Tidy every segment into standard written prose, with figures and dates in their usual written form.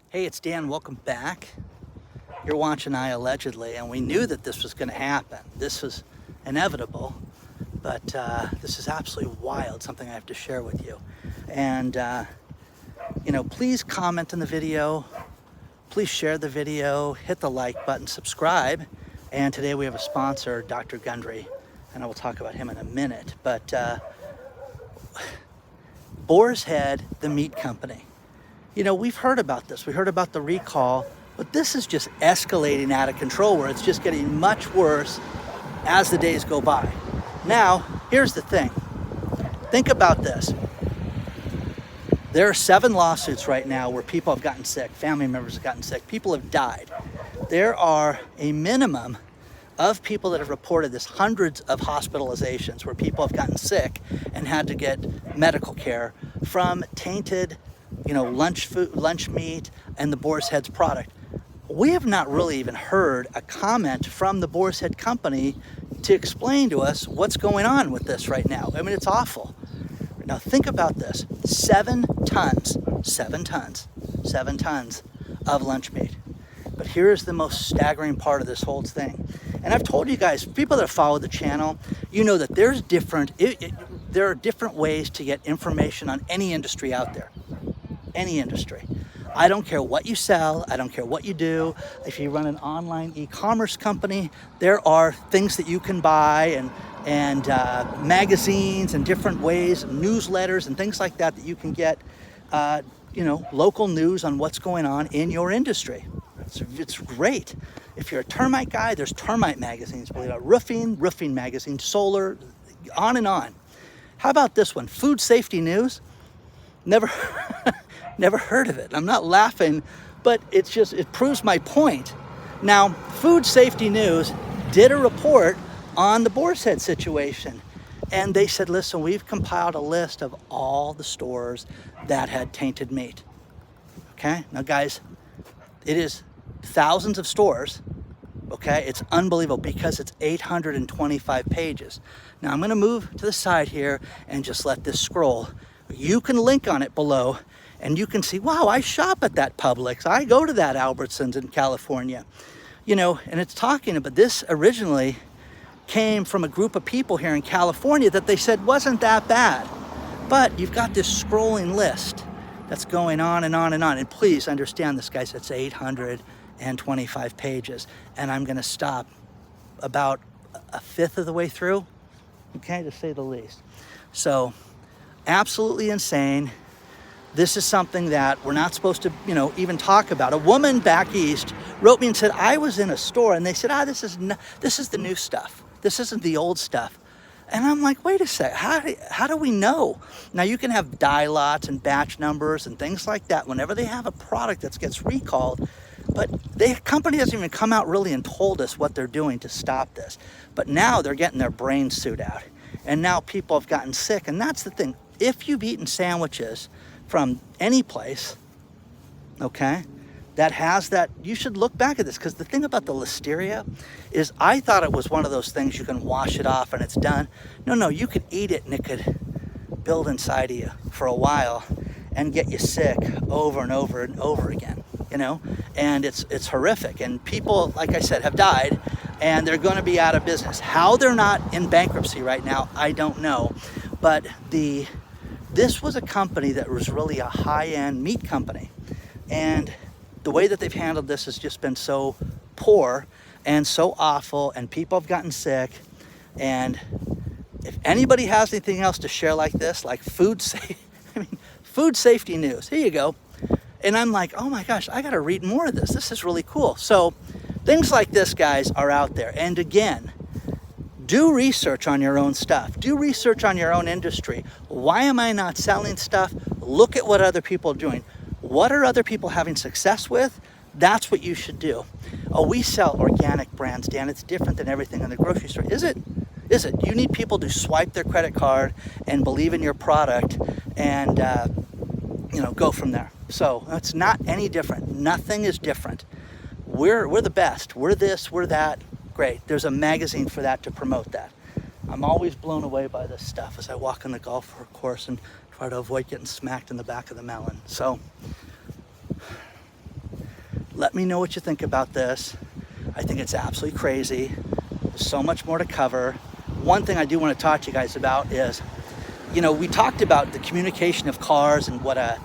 Hey, it's Dan. Welcome back. You're watching iAllegedly, and we knew that this was going to happen. This was inevitable, but this is absolutely wild, something I have to share with you. And, please comment on the video. Please share the video, hit the like button, subscribe. And today we have a sponsor, Dr. Gundry, and I will talk about him in a minute. But Boar's Head, the meat company. We've heard about this. We heard about the recall, but this is just escalating out of control where it's just getting much worse as the days go by. Now, here's the thing. Think about this. There are 7 lawsuits right now where people have gotten sick, family members have gotten sick, people have died. There are a minimum of people that have reported this, hundreds of hospitalizations where people have gotten sick and had to get medical care from tainted lunch meat and the Boar's Head's product. We have not really even heard a comment from the Boar's Head company to explain to us what's going on with this right now. I mean, it's awful. Now think about this, 7 tons of lunch meat. But here's the most staggering part of this whole thing. And I've told you guys, people that follow the channel, you know that there's there are different ways to get information on any industry out there. Any industry. I don't care what you sell, I don't care what you do. If you run an online e-commerce company, there are things that you can buy and magazines and different ways, newsletters and things like that you can get, local news on what's going on in your industry. It's great. If you're a termite guy, there's termite magazines, believe it, roofing magazines, solar, on and on. How about this one? Food safety news. Never heard of it. I'm not laughing, but it proves my point. Now, Food Safety News did a report on the Boar's Head situation. And they said, listen, we've compiled a list of all the stores that had tainted meat. Okay? Now, guys, it is thousands of stores. Okay? It's unbelievable because it's 825 pages. Now, I'm going to move to the side here and just let this scroll. You can link on it below and you can see, wow, I shop at that Publix. I go to that Albertsons in California. And it's talking about this originally came from a group of people here in California that they said wasn't that bad. But you've got this scrolling list that's going on and on and on. And please understand this, guys, it's 825 pages. And I'm going to stop about a fifth of the way through, okay, to say the least. So, absolutely insane. This is something that we're not supposed to, even talk about. A woman back east wrote me and said, I was in a store and they said, this is the new stuff. This isn't the old stuff. And I'm like, wait a sec, how do we know? Now you can have die lots and batch numbers and things like that whenever they have a product that gets recalled, but the company hasn't even come out really and told us what they're doing to stop this. But now they're getting their brain suit out. And now people have gotten sick. And that's the thing. If you've eaten sandwiches from any place, okay, that has that, you should look back at this, because the thing about the listeria is I thought it was one of those things you can wash it off and it's done. No, you could eat it and it could build inside of you for a while and get you sick over and over and over again, and it's horrific. And people, like I said, have died and they're going to be out of business. How they're not in bankruptcy right now, I don't know. But this was a company that was really a high-end meat company. And the way that they've handled this has just been so poor and so awful, and people have gotten sick. And if anybody has anything else to share like this, like food safety news, here you go. And I'm like, oh my gosh, I got to read more of this. This is really cool. So things like this, guys, are out there. And again, do research on your own stuff. Do research on your own industry. Why am I not selling stuff? Look at what other people are doing. What are other people having success with? That's what you should do. Oh, we sell organic brands, Dan. It's different than everything in the grocery store. Is it? You need people to swipe their credit card and believe in your product and, go from there. So it's not any different. Nothing is different. We're the best. We're this, we're that. Great. There's a magazine for that to promote that. I'm always blown away by this stuff as I walk on the golf course and try to avoid getting smacked in the back of the melon. So Let me know what you think about this. I think it's absolutely crazy. There's so much more to cover. One thing I do want to talk to you guys about is, you know, we talked about the communication of cars and what a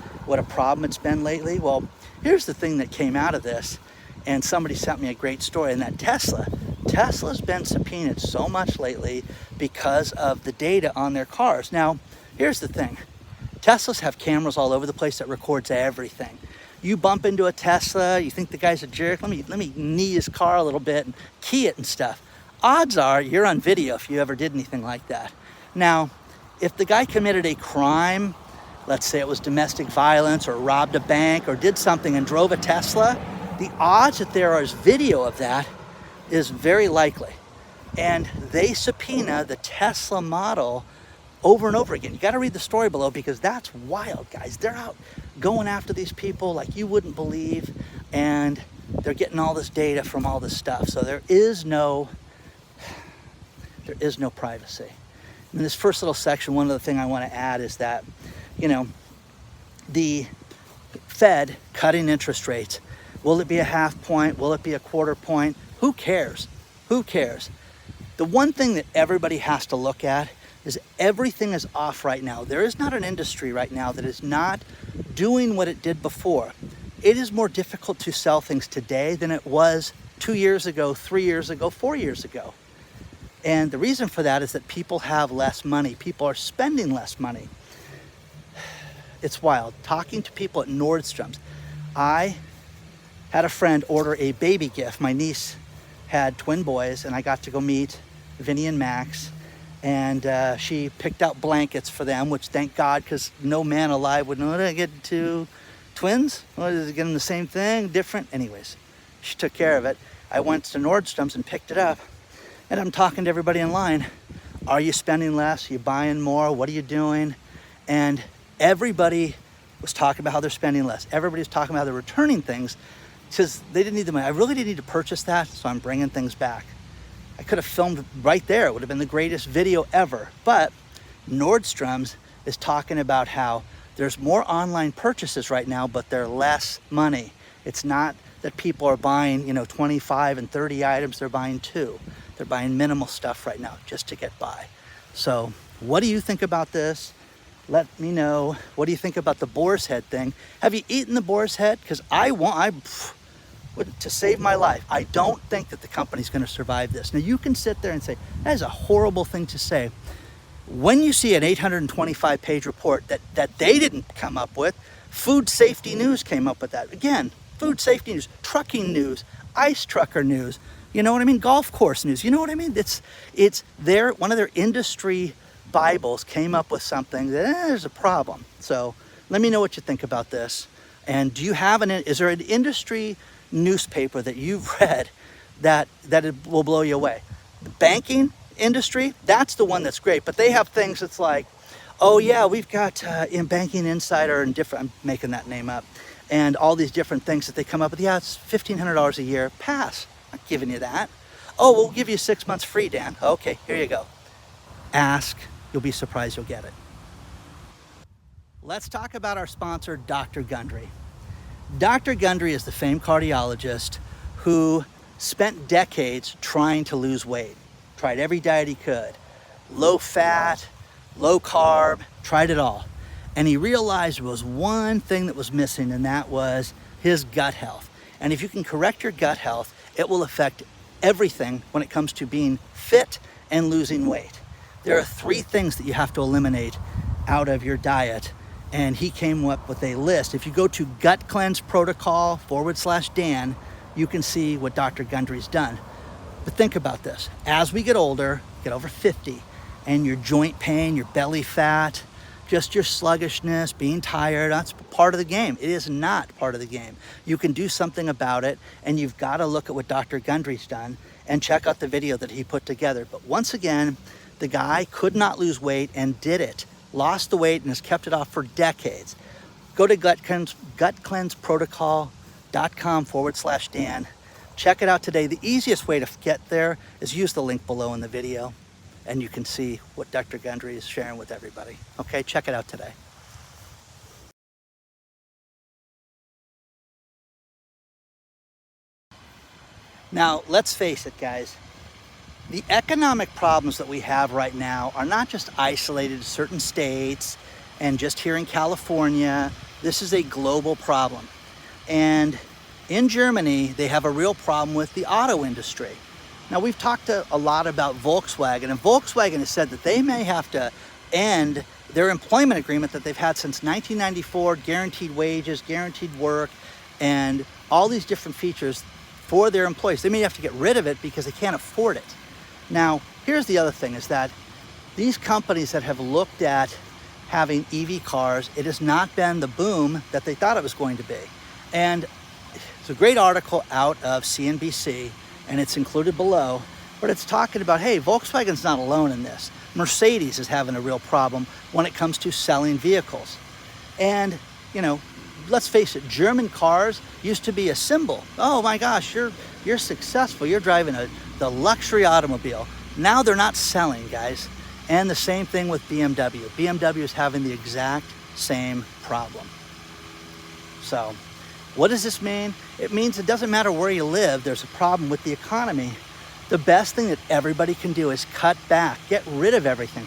problem it's been lately. Well, here's the thing that came out of this, and somebody sent me a great story, and that Tesla's been subpoenaed so much lately because of the data on their cars. Now, here's the thing. Teslas have cameras all over the place that records everything. You bump into a Tesla, you think the guy's a jerk, let me knee his car a little bit and key it and stuff. Odds are you're on video if you ever did anything like that. Now, if the guy committed a crime, let's say it was domestic violence or robbed a bank or did something and drove a Tesla, the odds that there is video of that is very likely. And they subpoena the Tesla model over and over again. You got to read the story below because that's wild, guys. They're out going after these people like you wouldn't believe, and they're getting all this data from all this stuff. So there is no privacy. In this first little section, one other thing I want to add is that, you know, the Fed cutting interest rates. Will it be a half point? Will it be a quarter point? Who cares? Who cares? The one thing that everybody has to look at is everything is off right now. There is not an industry right now that is not doing what it did before. It is more difficult to sell things today than it was 2 years ago, 3 years ago, 4 years ago. And the reason for that is that people have less money. People are spending less money. It's wild. Talking to people at Nordstrom's. I had a friend order a baby gift. My niece had twin boys, and I got to go meet Vinny and Max. And she picked out blankets for them, which thank God, because no man alive would know. Did I get two twins? What, is it getting the same thing, different? Anyways, she took care of it. I went to Nordstrom's and picked it up. And I'm talking to everybody in line. Are you spending less? Are you buying more? What are you doing? And everybody was talking about how they're spending less. Everybody's talking about how they're returning things because they didn't need the money. I really didn't need to purchase that, so I'm bringing things back. I could have filmed right there. It would have been the greatest video ever. But Nordstrom's is talking about how there's more online purchases right now, but they're less money. It's not that people are buying, 25 and 30 items. They're buying 2. They're buying minimal stuff right now just to get by. So what do you think about this? Let me know. What do you think about the boar's head thing? Have you eaten the boar's head? Because to save my life, I don't think that the company's going to survive this. Now, you can sit there and say, that is a horrible thing to say. When you see an 825-page report that they didn't come up with, Food Safety News came up with that. Again, Food Safety News, trucking news, ice trucker news, you know what I mean? Golf course news, you know what I mean? It's one of their industry Bibles came up with something that there's a problem. So let me know what you think about this. And do you have is there an industry newspaper that you've read that it will blow you away? The banking industry, that's the one that's great, but they have things that's like, oh yeah, we've got in Banking Insider and different, I'm making that name up, and all these different things that they come up with. Yeah, it's $1,500 a year. Pass. I'm not giving you that. Oh, we'll give you 6 months free, Dan. Okay, here you go. Ask. You'll be surprised you'll get it. Let's talk about our sponsor, Dr. Gundry. Dr. Gundry is the famed cardiologist who spent decades trying to lose weight. Tried every diet he could. Low fat, low carb, tried it all. And he realized there was one thing that was missing, and that was his gut health. And if you can correct your gut health, it will affect everything when it comes to being fit and losing weight. There are 3 things that you have to eliminate out of your diet, and he came up with a list. If you go to Gut Cleanse Protocol /Dan, you can see what Dr. Gundry's done. But think about this. As we get older, get over 50, and your joint pain, your belly fat, just your sluggishness, being tired, that's part of the game. It is not part of the game. You can do something about it, and you've got to look at what Dr. Gundry's done and check out the video that he put together. But once again, the guy could not lose weight and did it. Lost the weight and has kept it off for decades. Go to gutcleanseprotocol.com /Dan. Check it out today. The easiest way to get there is use the link below in the video, and you can see what Dr. Gundry is sharing with everybody. Okay, check it out today. Now, let's face it, guys. The economic problems that we have right now are not just isolated to certain states and just here in California. This is a global problem. And in Germany, they have a real problem with the auto industry. Now, we've talked a lot about Volkswagen, and Volkswagen has said that they may have to end their employment agreement that they've had since 1994, guaranteed wages, guaranteed work, and all these different features for their employees. They may have to get rid of it because they can't afford it. Now, here's the other thing, is that these companies that have looked at having EV cars, it has not been the boom that they thought it was going to be. And it's a great article out of CNBC, and it's included below, but it's talking about, hey, Volkswagen's not alone in this. Mercedes is having a real problem when it comes to selling vehicles. And, let's face it, German cars used to be a symbol. Oh my gosh, you're successful. You're driving the luxury automobile. Now they're not selling, guys. And the same thing with BMW. BMW is having the exact same problem. So, what does this mean? It means it doesn't matter where you live, there's a problem with the economy. The best thing that everybody can do is cut back, get rid of everything.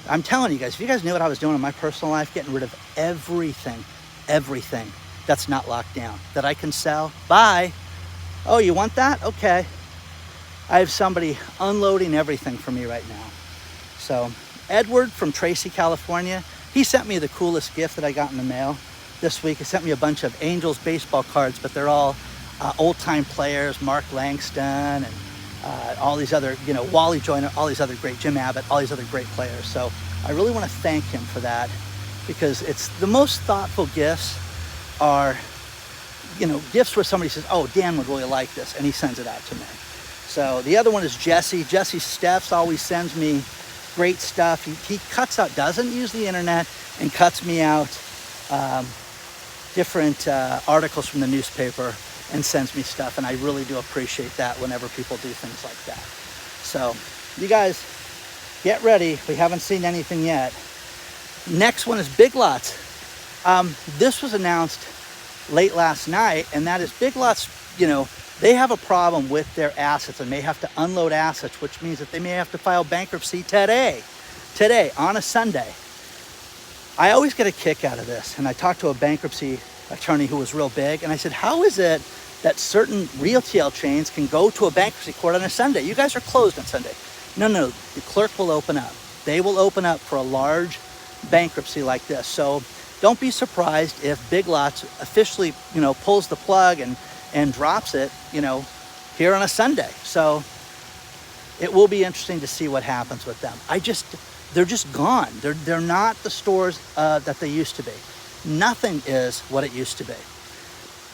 I'm telling you guys, if you guys knew what I was doing in my personal life, getting rid of everything that's not locked down, that I can sell, buy. Oh, you want that? Okay. I have somebody unloading everything for me right now. So, Edward from Tracy, California, he sent me the coolest gift that I got in the mail this week. He sent me a bunch of Angels baseball cards, but they're all old-time players, Mark Langston and all these other, Wally Joyner, all these other great, Jim Abbott, all these other great players. So I really want to thank him for that, because it's the most thoughtful gifts are, gifts where somebody says, oh, Dan would really like this, and he sends it out to me. So the other one is Jesse. Jesse Steffs always sends me great stuff. He cuts out, doesn't use the internet, and cuts me out different articles from the newspaper and sends me stuff, and I really do appreciate that whenever people do things like that. So you guys get ready. We haven't seen anything yet. Next one is Big Lots. This was announced late last night, and that is Big Lots, they have a problem with their assets and may have to unload assets, which means that they may have to file bankruptcy today on a Sunday. I always get a kick out of this, and I talked to a bankruptcy attorney who was real big, and I said, how is it that certain retail chains can go to a bankruptcy court on a Sunday? You guys are closed on Sunday. No, the clerk will open up. They will open up for a large bankruptcy like this. So don't be surprised if Big Lots officially, pulls the plug and drops it, here on a Sunday. So it will be interesting to see what happens with them. They're just gone. They're not the stores that they used to be. Nothing is what it used to be.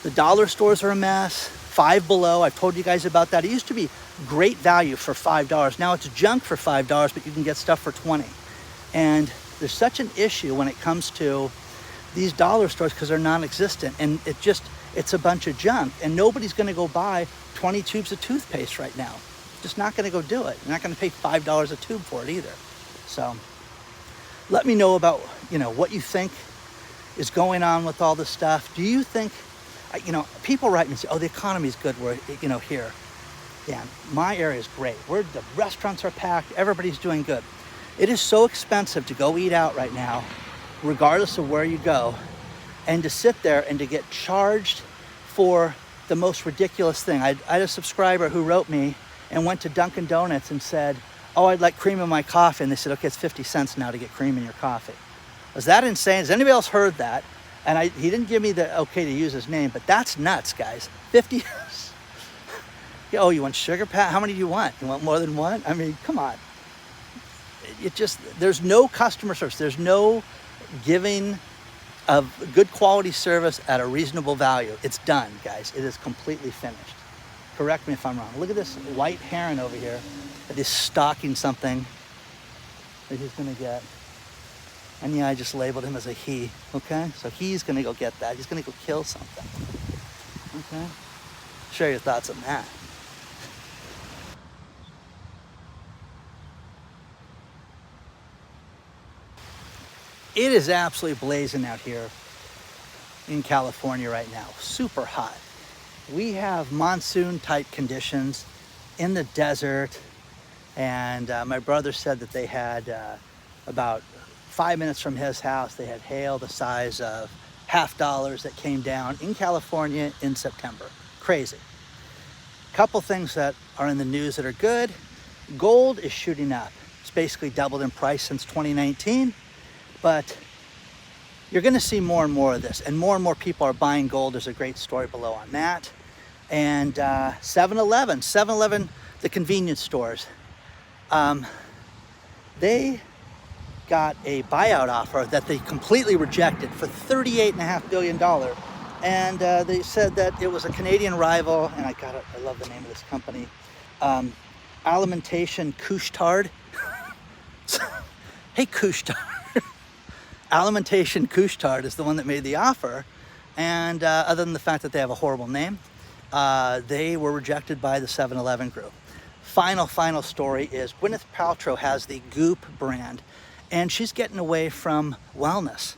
The dollar stores are a mess. Five Below, I've told you guys about that. It used to be great value for $5. Now it's junk for $5, but you can get stuff for $20. And there's such an issue when it comes to these dollar stores because they're non-existent, and it's a bunch of junk, and nobody's going to go buy 20 tubes of toothpaste right now. Just not going to go do it. You're not going to pay $5 a tube for it either. So let me know about, what you think is going on with all this stuff. Do you think, people write me and say, oh, the economy's good where, here. Dan, my area is great. The restaurants are packed. Everybody's doing good. It is so expensive to go eat out right now, regardless of where you go, and to sit there and to get charged for the most ridiculous thing. I had a subscriber who wrote me and went to Dunkin' Donuts and said, oh, I'd like cream in my coffee. And they said, okay, it's 50 cents now to get cream in your coffee. Was that insane? Has anybody else heard that? And he didn't give me the okay to use his name, but that's nuts, guys. 50. Oh, you want sugar pat? How many do you want? You want more than one? I mean, come on. There's no customer service. There's no giving of good quality service at a reasonable value. It's done, guys. It is completely finished. Correct me if I'm wrong. Look at this white heron over here that is stalking something that he's going to get. And yeah, I just labeled him as a he, okay? So he's going to go get that. He's going to go kill something, okay? Share your thoughts on that. It is absolutely blazing out here in California right now. Super hot. we have monsoon type conditions in the desert. And my brother said that they had about 5 minutes from his house, they had hail the size of $half that came down in California in September. Crazy. Couple things that are in the news that are good. Gold is shooting up. It's basically doubled in price since 2019, but you're going to see more and more of this, and more people are buying gold. There's a great story below on that. And 7-Eleven, the convenience stores, they got a buyout offer that they completely rejected for $38.5 billion. And they said that it was a Canadian rival, and I love the name of this company, Alimentation Couche-Tard. Hey, Couche-Tard. Alimentation Couche-Tard is the one that made the offer. And other than the fact that they have a horrible name, they were rejected by the 7-Eleven group. Final story is Gwyneth Paltrow has the Goop brand, and she's getting away from wellness,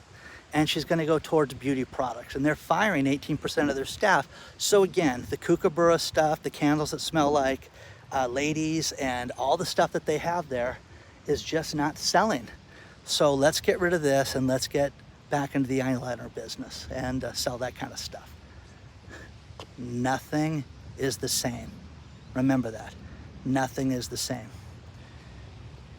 and she's going to go towards beauty products, and they're firing 18% of their staff. So again, the kookaburra stuff, the candles that smell like ladies, and all the stuff that they have there is just not selling. So let's get rid of this, and let's get back into the eyeliner business and sell that kind of stuff. Nothing is the same. Remember that. Nothing is the same.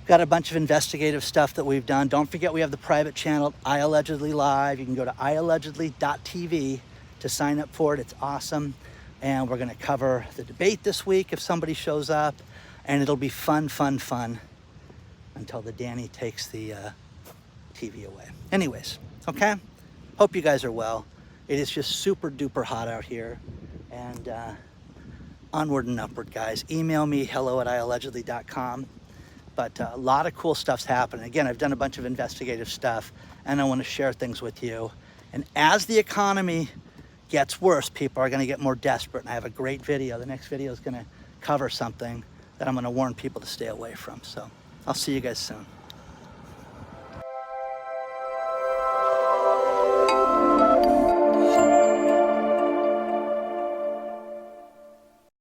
Got a bunch of investigative stuff that we've done. Don't forget we have the private channel, iAllegedly Live. You can go to iAllegedly.tv to sign up for it. It's awesome. And we're going to cover the debate this week if somebody shows up. And it'll be fun until the Danny takes the TV away. Anyways, okay? Hope you guys are well. It is just super duper hot out here. And onward and upward, guys. Email me, hello@iallegedly.com. But a lot of cool stuff's happening. Again, I've done a bunch of investigative stuff, and I want to share things with you. And as the economy gets worse, people are going to get more desperate. And I have a great video. The next video is going to cover something that I'm going to warn people to stay away from. So I'll see you guys soon.